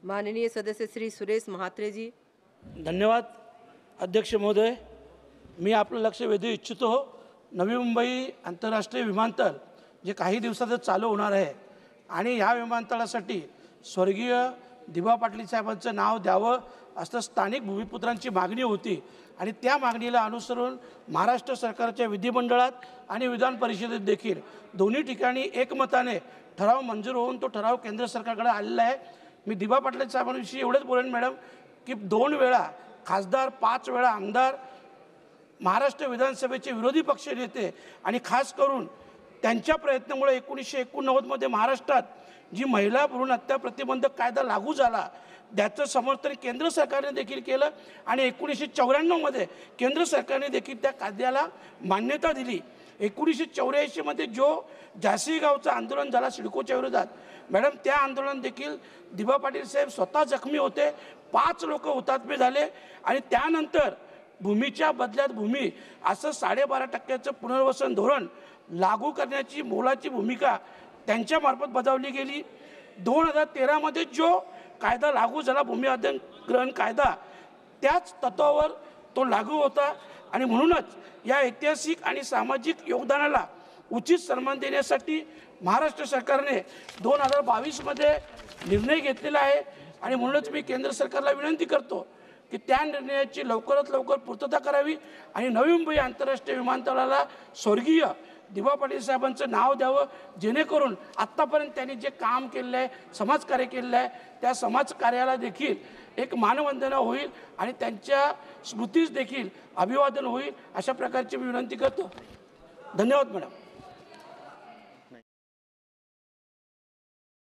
माननीय सदस्य श्री सुरेश महात्रे जी। धन्यवाद अध्यक्ष महोदय। मी आपलं लक्ष वेधू इच्छितो। नवी मुंबई आंतरराष्ट्रीय विमानतळ जे काही दिवसातच चालू होणार आहे आणि या विमानतळासाठी स्वर्गीय दिबा पाटील साहेबांचं नाव द्यावं असं स्थानिक भूमिपुत्रांची मागणी होती आणि त्या मागणीला अनुसरून महाराष्ट्र सरकारच्या विधिमंडळात आणि विधान परिषदेत देखील दोन्ही ठिकाणी एकमताने ठराव मंजूर होऊन तो ठराव केंद्र सरकारकडे आलेला आहे। मी दिबा पाटील साहेबांविषयी एवढंच बोलेन मॅडम की 2 वेळा खासदार, 5 वेळा आमदार, महाराष्ट्र विधानसभेचे विरोधी पक्षनेते आणि खास करून त्यांच्या प्रयत्नामुळे 1989 मध्ये महाराष्ट्रात जी महिला भ्रूण हत्या प्रतिबंधक कायदा लागू झाला त्याचं समर्थन केंद्र सरकारने देखील केलं आणि 1994 मध्ये केंद्र सरकारने देखील त्या कायद्याला मान्यता दिली। 1984 मध्ये जो झाशी गावचं आंदोलन झाला सिडकोच्या विरोधात मॅडम, त्या आंदोलन देखील दिबा पाटील साहेब स्वतः जखमी होते, 5 लोक हुतात्मे झाले आणि त्यानंतर भूमीच्या बदल्यात भूमी असं 12.5% पुनर्वसन धोरण लागू करण्याची मोलाची भूमिका त्यांच्यामार्फत बजावली गेली। 2013 मध्ये जो कायदा लागू झाला भूमी अधिग्रहण कायदा त्याच तत्वावर तो लागू होता आणि म्हणूनच या ऐतिहासिक आणि सामाजिक योगदानाला उचित सन्मान देण्यासाठी महाराष्ट्र सरकारने 2022 मध्ये निर्णय घेतलेला आहे आणि म्हणूनच मी केंद्र सरकारला विनंती करतो की त्या निर्णयाची लवकरात लवकर पूर्तता करावी आणि नवी मुंबई आंतरराष्ट्रीय विमानतळाला स्वर्गीय दिबा पाटील साहेबांचं नाव द्यावं जेणेकरून आत्तापर्यंत त्यांनी जे काम केलेलं आहे, समाजकार्य केलेलं आहे, त्या समाजकार्याला देखील एक मानवंदना होईल आणि त्यांच्या स्मृतीस देखील अभिवादन होईल अशा प्रकारची मी विनंती करतो। धन्यवाद मॅडम।